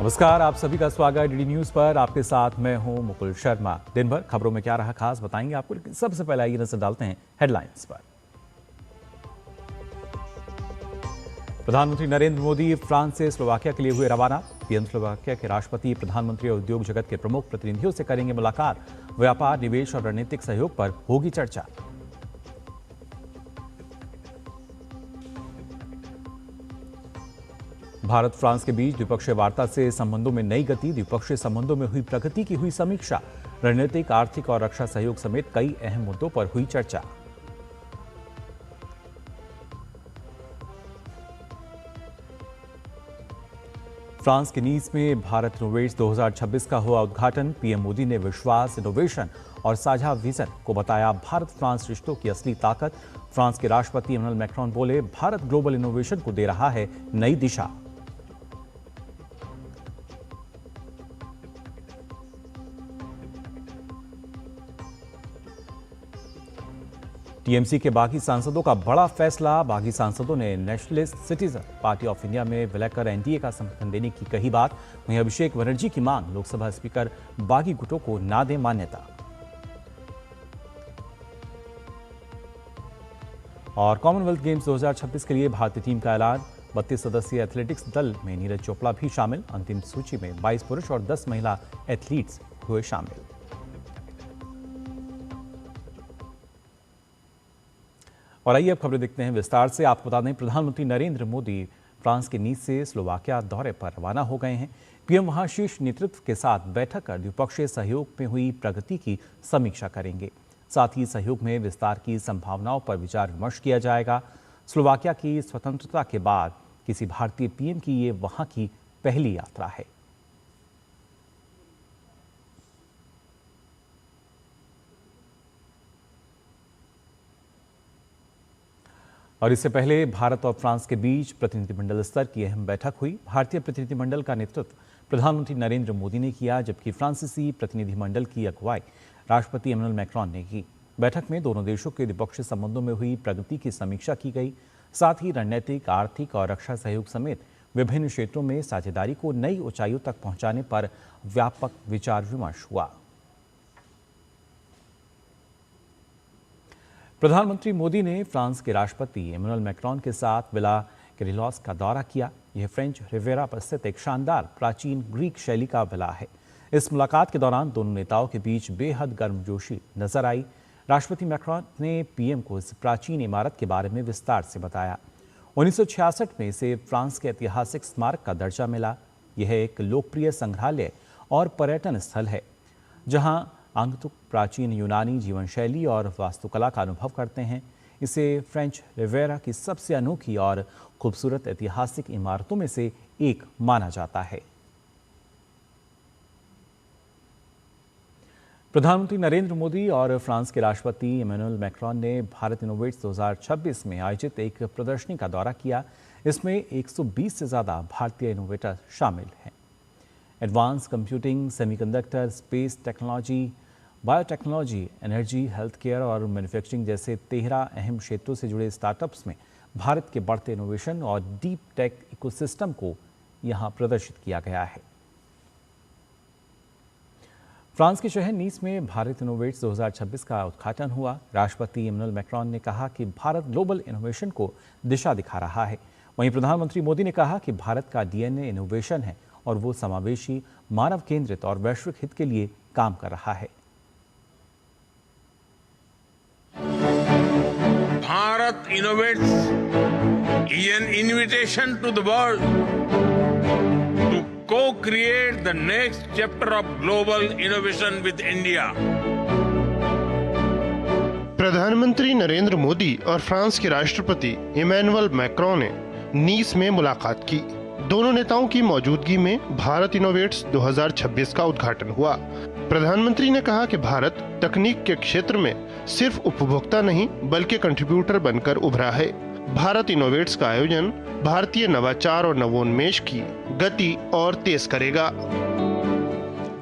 नमस्कार, आप सभी का स्वागत डीडी न्यूज पर। आपके साथ मैं हूं मुकुल शर्मा। दिन भर खबरों में क्या रहा खास बताएंगे आपको, लेकिन सबसे पहले आइए नजर डालते हैं हेडलाइंस पर। प्रधानमंत्री नरेंद्र मोदी फ्रांस से स्लोवाकिया के लिए हुए रवाना। पीएम स्लोवाकिया के राष्ट्रपति, प्रधानमंत्री और उद्योग जगत के प्रमुख प्रतिनिधियों से करेंगे मुलाकात। व्यापार, निवेश और रणनीतिक सहयोग पर होगी चर्चा। भारत फ्रांस के बीच द्विपक्षीय वार्ता से संबंधों में नई गति। द्विपक्षीय संबंधों में हुई प्रगति की हुई समीक्षा। रणनीतिक, आर्थिक और रक्षा सहयोग समेत कई अहम मुद्दों पर हुई चर्चा। फ्रांस के नीस में भारत इनोवेट्स 2026 का हुआ उद्घाटन। पीएम मोदी ने विश्वास, इनोवेशन और साझा विजन को बताया भारत फ्रांस रिश्तों की असली ताकत। फ्रांस के राष्ट्रपति इमैनुअल मैक्रोन बोले, भारत ग्लोबल इनोवेशन को दे रहा है नई दिशा। टीएमसी के बागी सांसदों का बड़ा फैसला। बागी सांसदों ने nationalist citizen party of India में विलय कर एनडीए का समर्थन देने की कही बात। वहीं अभिषेक बनर्जी की मांग, लोकसभा स्पीकर बागी गुटों को ना दें मान्यता। और कॉमनवेल्थ गेम्स 2026 के लिए भारतीय टीम का ऐलान। 32 सदस्यीय एथलेटिक्स दल में नीरज चोपड़ा भी शामिल। अंतिम सूची में 22 पुरुष और 10 महिला एथलीट्स हुए शामिल। और आइए अब खबरें देखते हैं विस्तार से। आपको बता दें, प्रधानमंत्री नरेंद्र मोदी फ्रांस के नीस से स्लोवाकिया दौरे पर रवाना हो गए हैं। पीएम वहां शीर्ष नेतृत्व के साथ बैठक कर द्विपक्षीय सहयोग में हुई प्रगति की समीक्षा करेंगे। साथ ही सहयोग में विस्तार की संभावनाओं पर विचार विमर्श किया जाएगा। स्लोवाकिया की स्वतंत्रता के बाद किसी भारतीय पीएम की ये वहां की पहली यात्रा है। और इससे पहले भारत और फ्रांस के बीच प्रतिनिधिमंडल स्तर की अहम बैठक हुई। भारतीय प्रतिनिधिमंडल का नेतृत्व प्रधानमंत्री नरेंद्र मोदी ने किया, जबकि फ्रांसीसी प्रतिनिधिमंडल की अगुवाई राष्ट्रपति इमैनुअल मैक्रोन ने की। बैठक में दोनों देशों के द्विपक्षीय संबंधों में हुई प्रगति की समीक्षा की गई। साथ ही रणनीतिक, आर्थिक और रक्षा सहयोग समेत विभिन्न क्षेत्रों में साझेदारी को नई ऊंचाइयों तक पहुंचाने पर व्यापक विचार विमर्श हुआ। प्रधानमंत्री मोदी ने फ्रांस के राष्ट्रपति इमैनुअल मैक्रोन के साथ विला कैरिलोस का दौरा किया। यह फ्रेंच रिवेरा पर स्थित एक शानदार प्राचीन ग्रीक शैली का विला है। इस मुलाकात के दौरान दोनों नेताओं के बीच बेहद गर्मजोशी नजर आई। राष्ट्रपति मैक्रोन ने पीएम को इस प्राचीन इमारत के बारे में विस्तार से बताया। 1966 में इसे फ्रांस के ऐतिहासिक स्मारक का दर्जा मिला। यह एक लोकप्रिय संग्रहालय और पर्यटन स्थल है, जहां आगंतुक प्राचीन यूनानी जीवन शैली और वास्तुकला का अनुभव करते हैं। इसे फ्रेंच रिवेरा की सबसे अनोखी और खूबसूरत ऐतिहासिक इमारतों में से एक माना जाता है। प्रधानमंत्री नरेंद्र मोदी और फ्रांस के राष्ट्रपति इमैनुअल मैक्रोन ने भारत इनोवेट्स 2026 में आयोजित एक प्रदर्शनी का दौरा किया। इसमें 120 से ज्यादा भारतीय इनोवेटर शामिल हैं। Advance computing, semiconductor, space technology, biotechnology, energy, health care और मैन्युफैक्चरिंग जैसे 13 अहम क्षेत्रों से जुड़े स्टार्टअप्स में भारत के बढ़ते इनोवेशन और डीप टेक इकोसिस्टम को यहां प्रदर्शित किया गया है। फ्रांस के शहर नीस में भारत इनोवेट्स 2026 का उद्घाटन हुआ। राष्ट्रपति इमैनुअल मैक्रोन ने कहा कि भारत ग्लोबल इनोवेशन को दिशा दिखा रहा है। वहीं प्रधानमंत्री मोदी ने कहा कि भारत का डीएनए इनोवेशन है और वो समावेशी, मानव केंद्रित और वैश्विक हित के लिए काम कर रहा है। Bharat innovates is an invitation to the world to co-create the next chapter of global innovation with India. प्रधानमंत्री नरेंद्र मोदी और फ्रांस के राष्ट्रपति इमैनुअल मैक्रोन ने नीस में मुलाकात की। दोनों नेताओं की मौजूदगी में भारत इनोवेट्स 2026 का उद्घाटन हुआ। प्रधानमंत्री ने कहा कि भारत तकनीक के क्षेत्र में सिर्फ उपभोक्ता नहीं बल्कि कंट्रीब्यूटर बनकर उभरा है। भारत इनोवेट्स का आयोजन भारतीय नवाचार और नवोन्मेष की गति और तेज करेगा।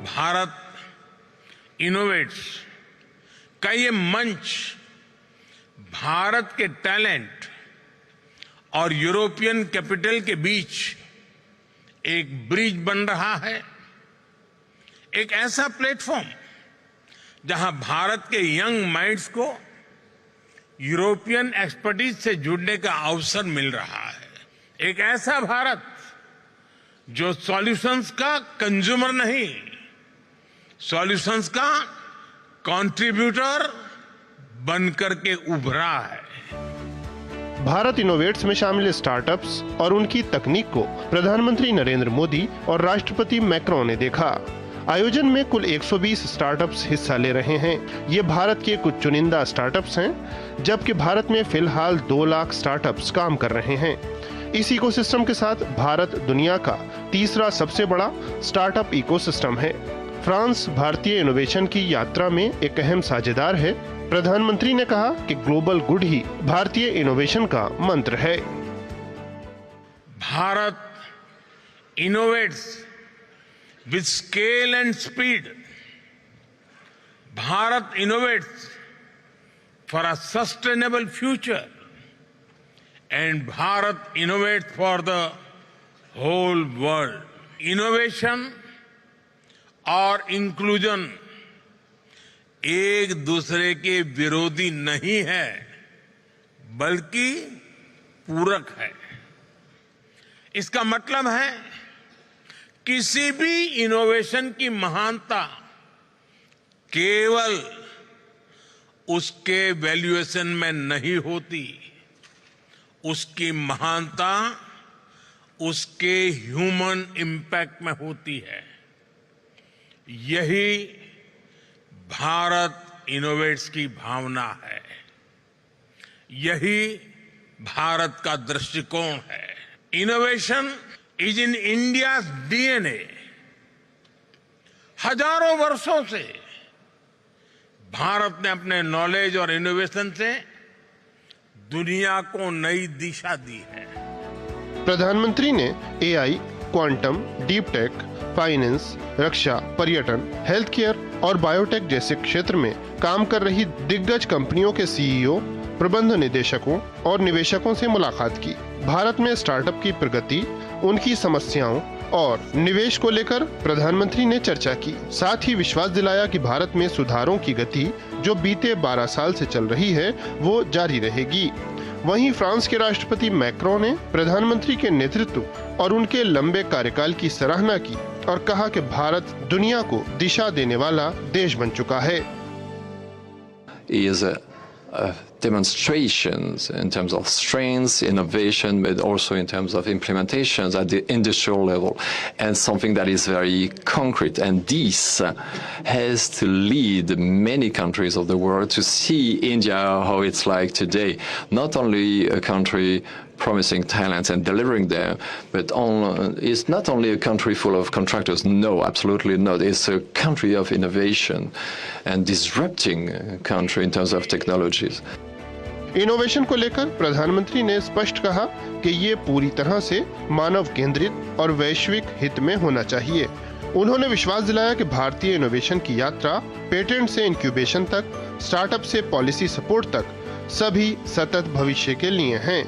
भारत इनोवेट्स का ये मंच भारत के टैलेंट और यूरोपियन कैपिटल के बीच एक ब्रिज बन रहा है, एक ऐसा प्लेटफॉर्म जहां भारत के यंग माइंड्स को यूरोपियन एक्सपर्टीज से जुड़ने का अवसर मिल रहा है। एक ऐसा भारत जो सॉल्यूशंस का कंज्यूमर नहीं, सॉल्यूशंस का कंट्रीब्यूटर बनकर के उभरा है। भारत इनोवेट्स में शामिल स्टार्टअप्स और उनकी तकनीक को प्रधानमंत्री नरेंद्र मोदी और राष्ट्रपति मैक्रोन ने देखा। आयोजन में कुल 120 स्टार्टअप्स हिस्सा ले रहे हैं। ये भारत के कुछ चुनिंदा स्टार्टअप्स हैं, जबकि भारत में फिलहाल 2 लाख स्टार्टअप्स काम कर रहे हैं। इस इकोसिस्टम के साथ भारत दुनिया का तीसरा सबसे बड़ा स्टार्टअप इकोसिस्टम है। फ्रांस भारतीय इनोवेशन की यात्रा में एक अहम साझेदार है। प्रधानमंत्री ने कहा कि ग्लोबल गुड ही भारतीय इनोवेशन का मंत्र है। Bharat innovates with scale and speed. Bharat innovates for a sustainable future, and Bharat innovates for the whole world. Innovation और inclusion एक दूसरे के विरोधी नहीं है, बल्कि पूरक है। इसका मतलब है किसी भी इनोवेशन की महानता केवल उसके वैल्यूएशन में नहीं होती, उसकी महानता उसके ह्यूमन इम्पैक्ट में होती है। यही भारत इनोवेट्स की भावना है, यही भारत का दृष्टिकोण है। Innovation is in India's DNA. हजारों वर्षों से भारत ने अपने नॉलेज और इनोवेशन से दुनिया को नई दिशा दी है। प्रधानमंत्री ने AI, quantum, deep tech, finance, रक्षा, पर्यटन, हेल्थ केयर और बायोटेक जैसे क्षेत्र में काम कर रही दिग्गज कंपनियों के सीईओ, प्रबंध निदेशकों और निवेशकों से मुलाकात की। भारत में स्टार्टअप की प्रगति, उनकी समस्याओं और निवेश को लेकर प्रधानमंत्री ने चर्चा की। साथ ही विश्वास दिलाया कि भारत में सुधारों की गति जो बीते 12 साल से चल रही है, वो जारी रहेगी। वहीं फ्रांस के राष्ट्रपति मैक्रोन ने प्रधानमंत्री के नेतृत्व और उनके लंबे कार्यकाल की सराहना की और कहा कि भारत दुनिया को दिशा देने वाला देश बन चुका है। Demonstrations in terms of strengths, innovation, but also in terms of implementations at the industrial level, and something that is very concrete. And this has to lead many countries of the world to see India how it's like today. Not only a country promising talents and delivering them, but it's not only a country full of contractors. No, absolutely not. It's a country of innovation and disrupting country in terms of technologies. Innovation को लेकर प्रधानमंत्री ने स्पष्ट कहा कि ये पूरी तरह से मानव केंद्रित और वैश्विक हित में होना चाहिए। उन्होंने विश्वास दिलाया कि भारतीय इनोवेशन की यात्रा पेटेंट से इंक्यूबेशन तक, स्टार्टअप से पॉलिसी सपोर्ट तक सभी सतत भविष्य के लिए हैं।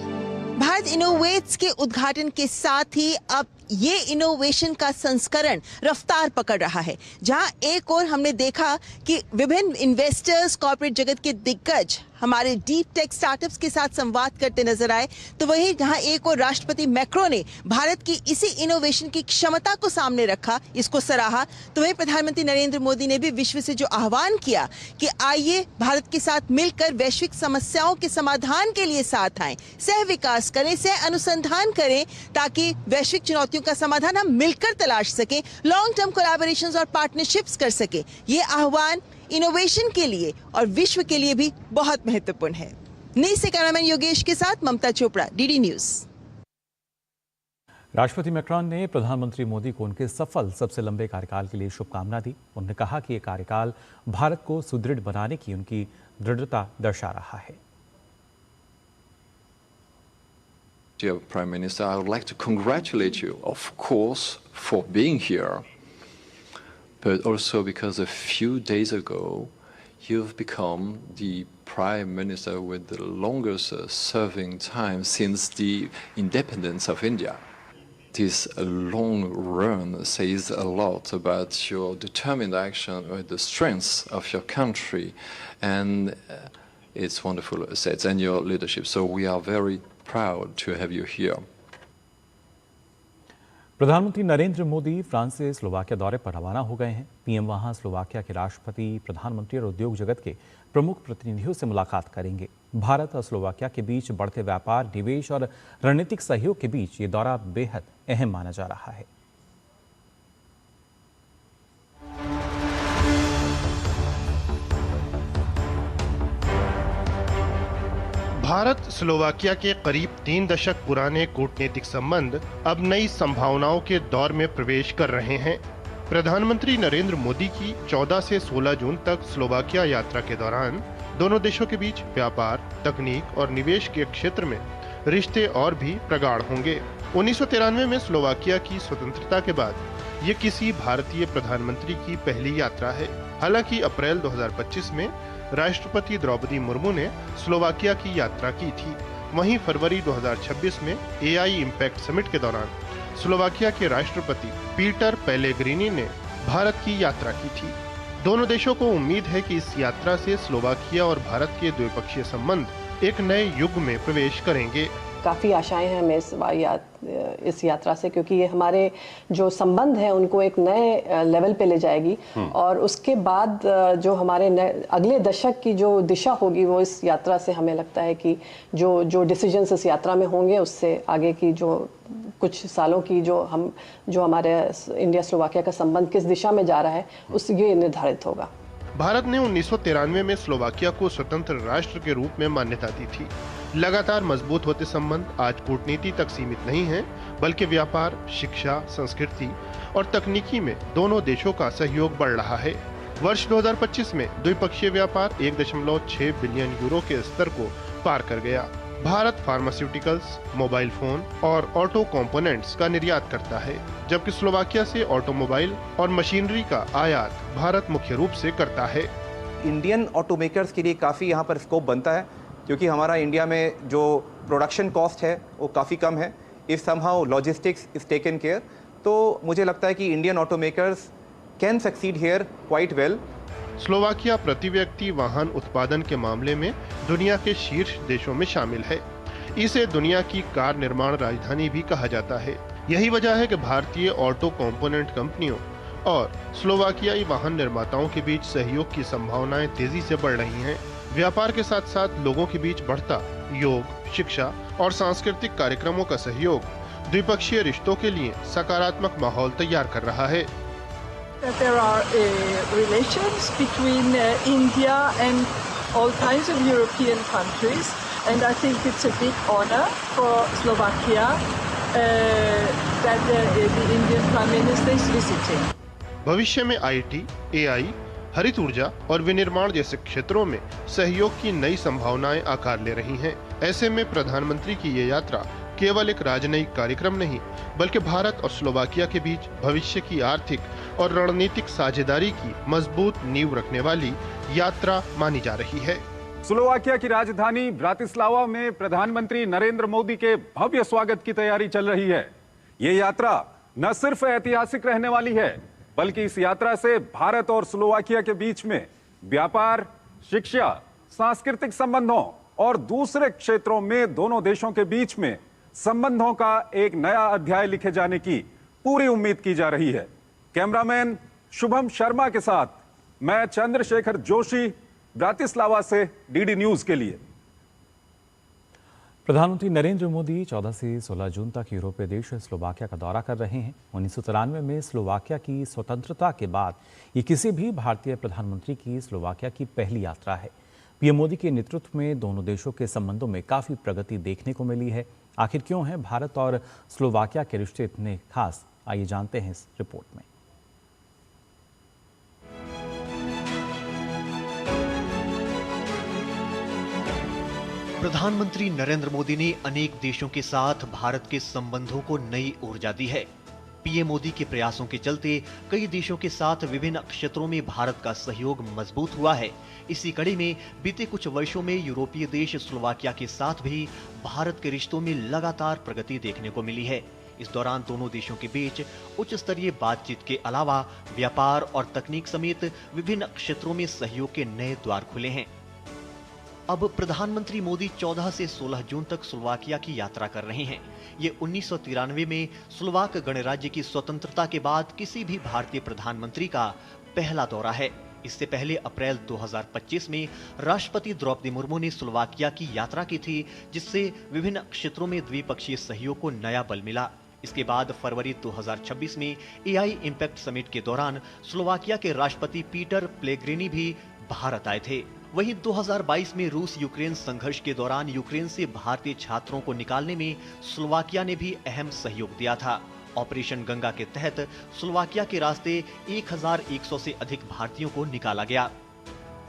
भारत इनोवेट्स के उद्घाटन के साथ ही अब ये इनोवेशन का संस्करण रफ्तार पकड़ रहा है, जहां एक और हमने देखा कि विभिन्न इन्वेस्टर्स, कॉर्पोरेट जगत के दिग्गज हमारे डीप टेक स्टार्टअप्स के साथ संवाद करते नजर आए, तो वहीं जहां एक और राष्ट्रपति मैक्रोन ने भारत की इसी इनोवेशन की क्षमता को सामने रखा, इसको सराहा, तो वहीं प्रधानमंत्री नरेंद्र मोदी ने भी विश्व से जो आह्वान किया कि आइए भारत के साथ मिलकर वैश्विक समस्याओं के समाधान के लिए साथ आएं, सह विकास करें, सह अनुसंधान करें, ताकि वैश्विक चुनौतियों का समाधान हम मिलकर तलाश सकें, लॉन्ग टर्म कोलैबोरेशंस और पार्टनरशिप्स कर सकें। ये आह्वान इनोवेशन के लिए और विश्व के लिए भी बहुत महत्वपूर्ण है। नई से कैमरामैन योगेश के साथ ममता चोपड़ा, डीडी न्यूज। राष्ट्रपति मैक्रोन ने प्रधानमंत्री मोदी को उनके सफल सबसे लंबे कार्यकाल के लिए शुभकामना दी। उन्होंने कहा कि यह कार्यकाल भारत को सुदृढ़ बनाने की उनकी दृढ़ता दर्शा रहा है। Dear Prime Minister, I would like to congratulate you, of course, for being here, but also because a few days ago you've become the Prime Minister with the longest serving time since the independence of India. this long run says a lot about your determined action, the strengths of your country, and its wonderful assets and your leadership. So we are very proud to have you here. प्रधानमंत्री Narendra Modi France से Slovakia दौरे पर रवाना हो गए हैं। PM वहां Slovakia के राष्ट्रपति, प्रधानमंत्री और उद्योग जगत के प्रमुख प्रतिनिधियों से मुलाकात करेंगे। भारत और स्लोवाकिया के बीच बढ़ते व्यापार, निवेश और रणनीतिक सहयोग के बीच ये दौरा बेहद अहम माना जा रहा है। भारत स्लोवाकिया के करीब 3 दशक पुराने कूटनीतिक संबंध अब नई संभावनाओं के दौर में प्रवेश कर रहे हैं। प्रधानमंत्री नरेंद्र मोदी की 14 से 16 जून तक स्लोवाकिया यात्रा के दौरान दोनों देशों के बीच व्यापार, तकनीक और निवेश के क्षेत्र में रिश्ते और भी प्रगाढ़ होंगे। 1993 में स्लोवाकिया की स्वतंत्रता के बाद ये किसी भारतीय प्रधानमंत्री की पहली यात्रा है। हालांकि अप्रैल 2025 में राष्ट्रपति द्रौपदी मुर्मू ने स्लोवाकिया की यात्रा की थी। वहीं फरवरी 2026 में एआई इम्पैक्ट समिट के दौरान स्लोवाकिया के राष्ट्रपति पीटर पेलेग्रिनी ने भारत की यात्रा की थी। दोनों देशों को उम्मीद है कि इस यात्रा से स्लोवाकिया और भारत के द्विपक्षीय संबंध एक नए युग में प्रवेश करेंगे। काफ़ी आशाएं हैं हमें इस यात्रा से, क्योंकि ये हमारे जो संबंध हैं उनको एक नए लेवल पे ले जाएगी और उसके बाद जो हमारे अगले दशक की जो दिशा होगी वो इस यात्रा से हमें लगता है कि जो डिसीजंस इस यात्रा में होंगे उससे आगे की जो कुछ सालों की जो हमारे इंडिया स्लोवाकिया का संबंध किस दिशा में जा रहा है उससे ये निर्धारित होगा। भारत ने 1993 में स्लोवाकिया को स्वतंत्र राष्ट्र के रूप में मान्यता दी थी। लगातार मजबूत होते संबंध आज कूटनीति तक सीमित नहीं हैं, बल्कि व्यापार, शिक्षा, संस्कृति और तकनीकी में दोनों देशों का सहयोग बढ़ रहा है। वर्ष 2025 में द्विपक्षीय व्यापार 1.6 बिलियन यूरो के स्तर को पार कर गया। भारत फार्मास्यूटिकल्स, मोबाइल फोन और ऑटो कंपोनेंट्स का निर्यात करता है, जबकि स्लोवाकिया से ऑटोमोबाइल और मशीनरी का आयात भारत मुख्य रूप से करता है। इंडियन ऑटोमेकर्स के लिए काफ़ी यहाँ पर स्कोप बनता है, क्योंकि हमारा इंडिया में जो प्रोडक्शन कॉस्ट है वो काफ़ी कम है। If somehow logistics is taken care, तो मुझे लगता है कि Indian automakers can succeed here quite well. Slovakia प्रति व्यक्ति वाहन उत्पादन के मामले में दुनिया के शीर्ष देशों में शामिल है। इसे दुनिया की कार निर्माण राजधानी भी कहा जाता है। यही वजह है कि भारतीय ऑटो कंपोनेंट कंपनियों और स्लोवाकियाई वाहन निर्माताओं के बीच सहयोग की संभावनाएं तेजी से बढ़ रही हैं। व्यापार के साथ साथ लोगों के बीच बढ़ता योग, शिक्षा और सांस्कृतिक कार्यक्रमों का सहयोग द्विपक्षीय रिश्तों के लिए सकारात्मक माहौल तैयार कर रहा है। There are relations between India and all kinds of European countries, and I think it's a big honor for Slovakia that the Indian Prime Minister is visiting. भविष्य में आईटी, एआई, हरित ऊर्जा और विनिर्माण जैसे क्षेत्रों में सहयोग की नई संभावनाएं आकार ले रही हैं। ऐसे में प्रधानमंत्री की ये यात्रा केवल एक राजनयिक कार्यक्रम नहीं, बल्कि भारत और स्लोवाकिया के बीच भविष्य की आर्थिक और रणनीतिक साझेदारी की मजबूत नींव रखने वाली यात्रा मानी जा रही है। स्लोवाकिया की राजधानी ब्रातिस्लावा में प्रधानमंत्री नरेंद्र मोदी के भव्य स्वागत की तैयारी चल रही है। ये यात्रा न सिर्फ ऐतिहासिक रहने वाली है, बल्कि इस यात्रा से भारत और स्लोवाकिया के बीच में व्यापार, शिक्षा, सांस्कृतिक संबंधों और दूसरे क्षेत्रों में दोनों देशों के बीच में संबंधों का एक नया अध्याय लिखे जाने की पूरी उम्मीद की जा रही है। कैमरामैन शुभम शर्मा के साथ मैं चंद्रशेखर जोशी, ब्रातिस्लावा से डीडी न्यूज के लिए। प्रधानमंत्री नरेंद्र मोदी 14 से 16 जून तक यूरोपीय देश स्लोवाकिया का दौरा कर रहे हैं। 1993 में स्लोवाकिया की स्वतंत्रता के बाद ये किसी भी भारतीय प्रधानमंत्री की स्लोवाकिया की पहली यात्रा है। पीएम मोदी के नेतृत्व में दोनों देशों के संबंधों में काफी प्रगति देखने को मिली है। आखिर क्यों है भारत और स्लोवाकिया के रिश्ते इतने खास, आइए जानते हैं इस रिपोर्ट में। प्रधानमंत्री नरेंद्र मोदी ने अनेक देशों के साथ भारत के संबंधों को नई ऊर्जा दी है। पीएम मोदी के प्रयासों के चलते कई देशों के साथ विभिन्न क्षेत्रों में भारत का सहयोग मजबूत हुआ है। इसी कड़ी में बीते कुछ वर्षों में यूरोपीय देश स्लोवाकिया के साथ भी भारत के रिश्तों में लगातार प्रगति देखने को मिली है। इस दौरान दोनों देशों के बीच उच्च स्तरीय बातचीत के अलावा व्यापार और तकनीक समेत विभिन्न क्षेत्रों में सहयोग के नए द्वार खुले हैं। अब प्रधानमंत्री मोदी 14 से 16 जून तक स्लोवाकिया की यात्रा कर रहे हैं। ये 1993 में स्लोवाक गणराज्य की स्वतंत्रता के बाद किसी भी भारतीय प्रधानमंत्री का पहला दौरा है। इससे पहले अप्रैल 2025 में राष्ट्रपति द्रौपदी मुर्मू ने स्लोवाकिया की यात्रा की थी, जिससे विभिन्न क्षेत्रों में द्विपक्षीय सहयोग को नया बल मिला। इसके बाद फरवरी 2026 में एआई इम्पैक्ट समिट के दौरान स्लोवाकिया के राष्ट्रपति पीटर पेलेग्रिनी भी भारत आए थे। वहीं 2022 में रूस यूक्रेन संघर्ष के दौरान यूक्रेन से भारतीय छात्रों को निकालने में स्लोवाकिया ने भी अहम सहयोग दिया था। ऑपरेशन गंगा के तहत स्लोवाकिया के रास्ते 1100 से अधिक भारतीयों को निकाला गया।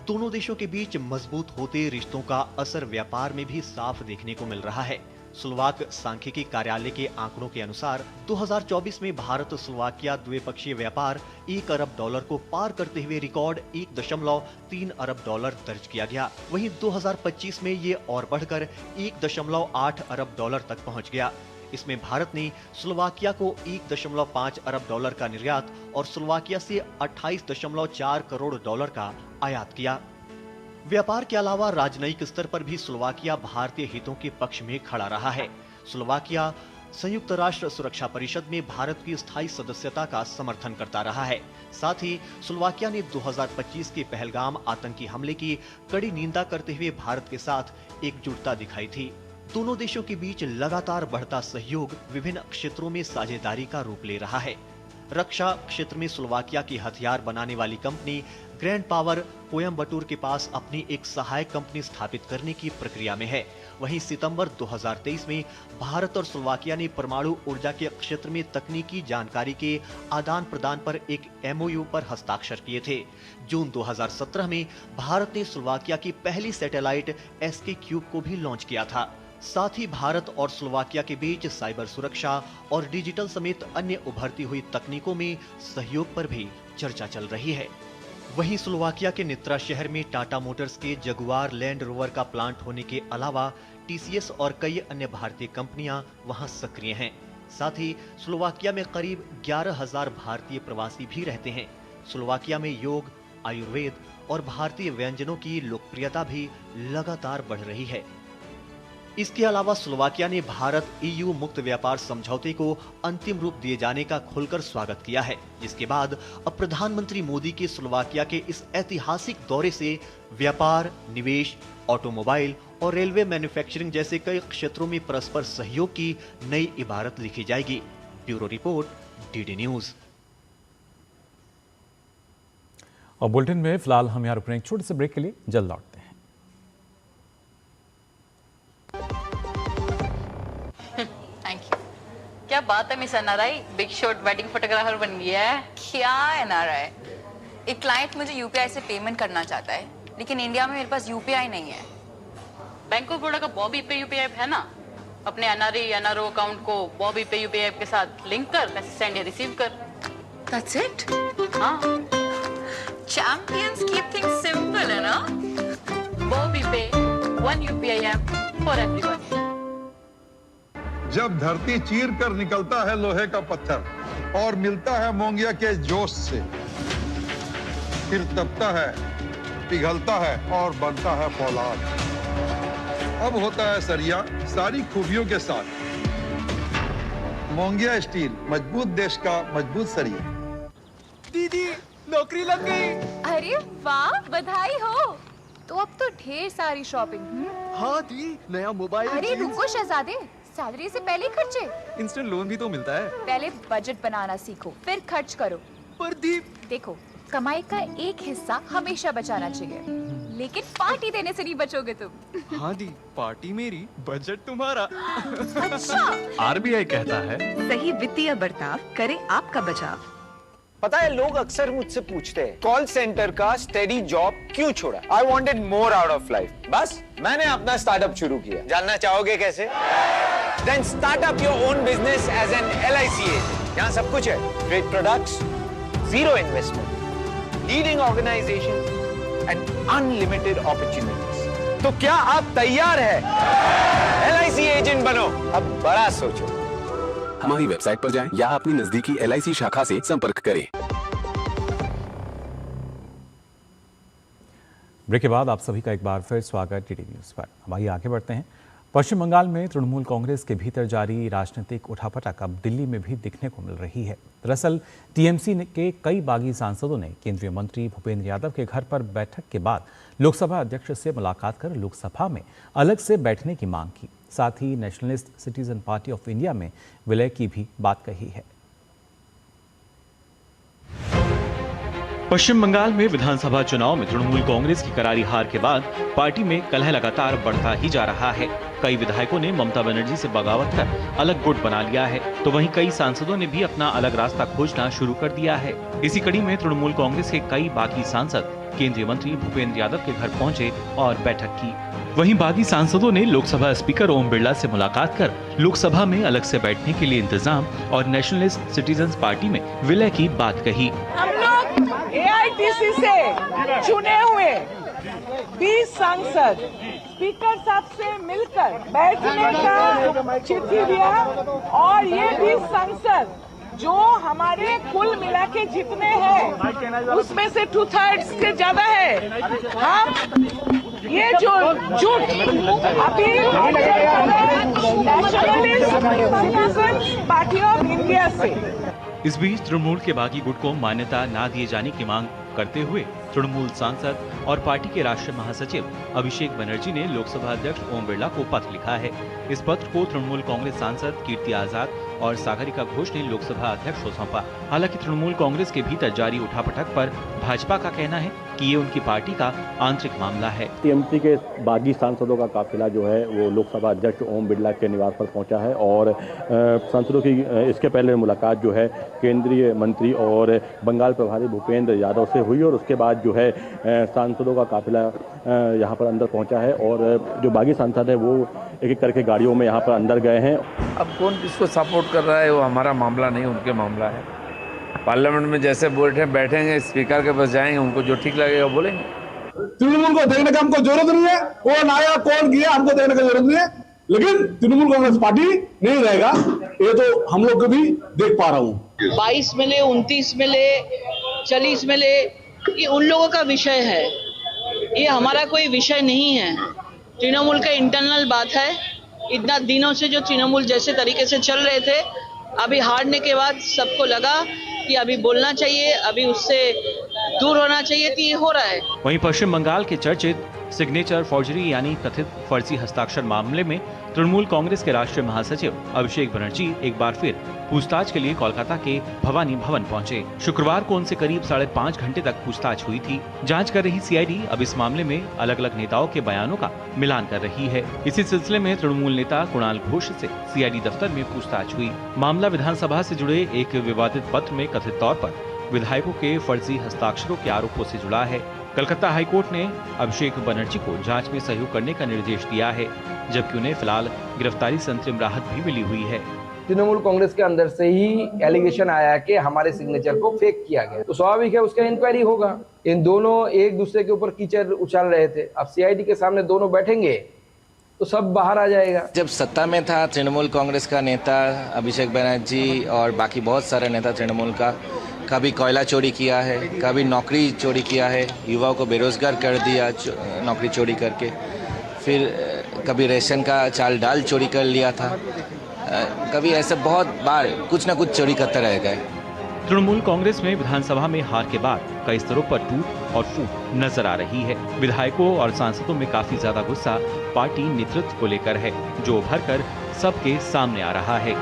दोनों देशों के बीच मजबूत होते रिश्तों का असर व्यापार में भी साफ देखने को मिल रहा है। स्लोवाक सांख्यिकी कार्यालय के आंकड़ों के अनुसार 2024 में भारत स्लोवाकिया द्विपक्षीय व्यापार $1 अरब को पार करते हुए रिकॉर्ड $1.3 अरब दर्ज किया गया। वहीं 2025 में ये और बढ़कर $1.8 अरब तक पहुंच गया। इसमें भारत ने स्लोवाकिया को $1.5 अरब का निर्यात और स्लोवाकिया से $28.4 करोड़ का आयात किया। व्यापार के अलावा राजनयिक स्तर पर भी स्लोवाकिया भारतीय हितों के पक्ष में खड़ा रहा है। स्लोवाकिया संयुक्त राष्ट्र सुरक्षा परिषद में भारत की स्थायी सदस्यता का समर्थन करता रहा है। साथ ही स्लोवाकिया ने 2025 के पहलगाम आतंकी हमले की कड़ी निंदा करते हुए भारत के साथ एकजुटता दिखाई थी। दोनों देशों के बीच लगातार बढ़ता सहयोग विभिन्न क्षेत्रों में साझेदारी का रूप ले रहा है। रक्षा क्षेत्र में स्लोवाकिया की हथियार बनाने वाली कंपनी ग्रैंड पावर कोयम्बटूर के पास अपनी एक सहायक कंपनी स्थापित करने की प्रक्रिया में है। वहीं सितंबर 2023 में भारत और स्लोवाकिया ने परमाणु ऊर्जा के क्षेत्र में तकनीकी जानकारी के आदान प्रदान पर एक एमओयू पर हस्ताक्षर किए थे। जून 2017 में भारत ने स्लोवाकिया की पहली सैटेलाइट SK क्यूब को भी लॉन्च किया था। साथ ही भारत और स्लोवाकिया के बीच साइबर सुरक्षा और डिजिटल समेत अन्य उभरती हुई तकनीकों में सहयोग पर भी चर्चा चल रही है। वहीं स्लोवाकिया के नित्रा शहर में टाटा मोटर्स के जगुआर लैंड रोवर का प्लांट होने के अलावा TCS और कई अन्य भारतीय कंपनियां वहां सक्रिय हैं। साथ ही स्लोवाकिया में करीब 11,000 भारतीय प्रवासी भी रहते हैं। स्लोवाकिया में योग, आयुर्वेद और भारतीय व्यंजनों की लोकप्रियता भी लगातार बढ़ रही है। इसके अलावा स्लोवाकिया ने भारत EU मुक्त व्यापार समझौते को अंतिम रूप दिए जाने का खुलकर स्वागत किया है, जिसके बाद अब प्रधानमंत्री मोदी के स्लोवाकिया के इस ऐतिहासिक दौरे से व्यापार, निवेश, ऑटोमोबाइल और रेलवे मैन्युफैक्चरिंग जैसे कई क्षेत्रों में परस्पर सहयोग की नई इबारत लिखी जाएगी। Bureau report, DD news. और बुलेटिन में फिलहाल हम यहाँ रुक रहे हैं, छोटे से ब्रेक के लिए, जल्द लौटते हैं। क्या बात है miss NRI, big shot wedding photographer बन गया है। क्या NRI? एक क्लाइंट मुझे UPI से पेमेंट करना चाहता है, लेकिन इंडिया में मेरे पास UPI नहीं है। बैंक ऑफ बड़ौदा का बॉबी पे UPI ऐप है ना, अपने NRO अकाउंट को बॉबी पे UPI ऐप के साथ लिंक कर, पैसे सेंड या रिसीव कर। That's it? हाँ, Champions keep things simple है ना? बॉबी पे, one UPI app for everyone. जब धरती चीर कर निकलता है लोहे का पत्थर और मिलता है मोंगिया के जोश से, फिर तपता है, पिघलता है और बनता है फौलाद। अब होता है सरिया सारी खूबियों के साथ। मोंगिया स्टील, मजबूत देश का मजबूत सरिया। दीदी नौकरी लग गई। अरे वाह, बधाई हो। तो अब तो ढेर सारी शॉपिंग। हाँ दी, नया मोबाइल। अरे रुको शहजादे, सैलरी से पहले खर्चे। इंस्टेंट लोन भी तो मिलता है। पहले बजट बनाना सीखो, फिर खर्च करो। पर दी, देखो, कमाई का एक हिस्सा हमेशा बचाना चाहिए, लेकिन पार्टी देने से नहीं बचोगे तुम। हाँ दी, पार्टी मेरी, बजट तुम्हारा। अच्छा। RBI कहता है, सही वित्तीय बर्ताव करे आपका बचाव। पता है, लोग अक्सर मुझसे पूछते हैं कॉल सेंटर का स्टेडी जॉब क्यों छोड़ा। I wanted more out of life. बस मैंने अपना स्टार्टअप शुरू किया। जानना चाहोगे कैसे? Then start up your own business as an LIC agent. यहाँ सब कुछ है, great products, zero investment, leading organization and unlimited opportunities. तो क्या आप तैयार हैं? LIC एजेंट बनो, अब बड़ा सोचो। हमारी वेबसाइट पर जाएं या अपनी नजदीकी LIC शाखा से संपर्क करें। ब्रेक के बाद आप सभी का एक बार फिर स्वागत DD न्यूज पर। अब आइए आगे बढ़ते हैं। पश्चिम बंगाल में तृणमूल कांग्रेस के भीतर जारी राजनीतिक उठापटक अब दिल्ली में भी दिखने को मिल रही है। दरअसल TMC के कई बागी सांसदों ने केंद्रीय मंत्री भूपेंद्र यादव के घर पर बैठक के बाद लोकसभा अध्यक्ष से मुलाकात कर लोकसभा में अलग से बैठने की मांग की। साथ ही nationalist citizen party of India में विलय की भी बात कही है। पश्चिम बंगाल में विधानसभा चुनाव में तृणमूल कांग्रेस की करारी हार के बाद पार्टी में कलह लगातार बढ़ता ही जा रहा है। कई विधायकों ने ममता बनर्जी से बगावत कर अलग गुट बना लिया है, तो वहीं कई सांसदों ने भी अपना अलग रास्ता खोजना शुरू कर दिया है। इसी कड़ी में तृणमूल कांग्रेस के कई बागी सांसद केंद्रीय मंत्री भूपेंद्र यादव के घर पहुंचे और बैठक की। वहीं बागी सांसदों ने लोकसभा स्पीकर ओम बिरला से मुलाकात कर लोकसभा में अलग से बैठने के लिए इंतजाम और नेशनलिस्ट सिटीजन्स पार्टी में विलय की बात कही। हम लोग AITC से चुने हुए 20 सांसद स्पीकर साहब से मिलकर बैठने का चिट्ठी दिया और ये 20 सांसद जो हमारे कुल मिला के जितने हैं उसमें से 2/3 से ज्यादा है। हम ये जो जुट अभी नेशनलिस्ट पार्टी ऑफ इंडिया से। इस बीच तृणमूल के बागी गुट को मान्यता न दिए जाने की मांग करते हुए तृणमूल सांसद और पार्टी के राष्ट्रीय महासचिव अभिषेक बनर्जी ने लोकसभा अध्यक्ष ओम बिरला को पत्र लिखा है। इस पत्र को तृणमूल कांग्रेस सांसद कीर्ति आजाद और सागरिका घोष ने लोकसभा अध्यक्ष को सौंपा। हालांकि तृणमूल कांग्रेस के भीतर जारी उठापटक पर भाजपा का कहना है कि ये उनकी पार्टी का आंतरिक मामला है। TMC के बागी सांसदों का काफिला जो है वो लोकसभा अध्यक्ष ओम बिरला के निवास पर पहुंचा है और सांसदों की इसके पहले मुलाकात जो है केंद्रीय मंत्री और बंगाल प्रभारी भूपेंद्र यादव से हुई और उसके बाद जो है सांसदों का काफिला यहाँ पर अंदर पहुंचा है और जो बागी सांसद है वो एक एक करके गाड़ियों में यहाँ पर अंदर गए हैं। अब कौन किसको सपोर्ट कर रहा है वो हमारा मामला नहीं, उनके मामला है। पार्लियामेंट में जैसे बैठेंगे स्पीकर के पास जाएंगे, उनको जो ठीक लगेगा बोलेंगे। तृणमूल को देखने का हमको जरूरत नहीं है, कौन आया कौन गया हमको देखने का जरूरत नहीं है, लेकिन तृणमूल कांग्रेस पार्टी नहीं रहेगा ये तो हम लोग को भी देख पा रहा हूँ। 22 में ले 29 में ले 40 में ले ये उन लोगों का विषय है, ये हमारा कोई विषय नहीं है। तृणमूल का इंटरनल बात है। इतना दिनों से जो तृणमूल जैसे तरीके से चल रहे थे, अभी हारने के बाद सबको लगा कि अभी बोलना चाहिए, अभी उससे दूर होना चाहिए, तो ये हो रहा है। वहीं पश्चिम बंगाल के चर्चित सिग्नेचर फॉर्जरी यानी कथित फर्जी हस्ताक्षर मामले में तृणमूल कांग्रेस के राष्ट्रीय महासचिव अभिषेक बनर्जी एक बार फिर पूछताछ के लिए कोलकाता के भवानी भवन पहुंचे। शुक्रवार को उनसे करीब 5.5 घंटे तक पूछताछ हुई थी। जांच कर रही CID अब इस मामले में अलग अलग नेताओं के बयानों का मिलान कर रही है। इसी सिलसिले में तृणमूल नेता कुणाल घोष से CID दफ्तर में पूछताछ हुई। मामला विधानसभा से जुड़े एक विवादित पत्र में कथित तौर पर विधायकों के फर्जी हस्ताक्षरों के आरोपों से जुड़ा है। कलकत्ता हाईकोर्ट ने अभिषेक बनर्जी को जांच में सहयोग करने का निर्देश दिया है, जबकि उन्हें फिलहाल गिरफ्तारी से अंतरिम राहत भी मिली हुई है। तृणमूल कांग्रेस के अंदर से ही एलिगेशन आया कि हमारे सिग्नेचर को फेक किया गया, तो स्वाभाविक है उसका इंक्वायरी होगा। इन दोनों एक दूसरे के ऊपर कीचड़ उछाल रहे थे, अब CID के सामने दोनों बैठेंगे तो सब बाहर आ जाएगा। जब सत्ता में था तृणमूल कांग्रेस का नेता अभिषेक बनर्जी और बाकी बहुत सारे नेता तृणमूल का कभी कोयला चोरी किया है, कभी नौकरी चोरी किया है, युवाओं को बेरोजगार कर दिया नौकरी चोरी करके, फिर कभी रेशन का चाल डाल चोरी कर लिया था, कभी ऐसे बहुत बार कुछ ना कुछ चोरी करते रह गए। तृणमूल कांग्रेस में विधानसभा में हार के बाद कई स्तरों पर टूट और फूट नजर आ रही है। विधायकों और सांसदों में काफी ज्यादा गुस्सा पार्टी नेतृत्व को लेकर है, जो उभर कर सबके सामने आ रहा है।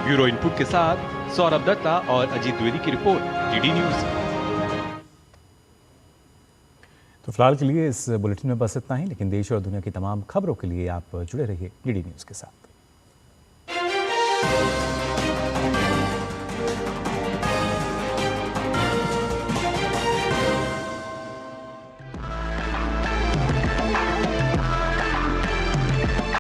ब्यूरो इनपुट के साथ सौरभ दत्ता और अजीत द्विवेदी की रिपोर्ट, DD न्यूज। तो फिलहाल के लिए इस बुलेटिन में बस इतना ही, लेकिन देश और दुनिया की तमाम खबरों के लिए आप जुड़े रहिए DD न्यूज के साथ।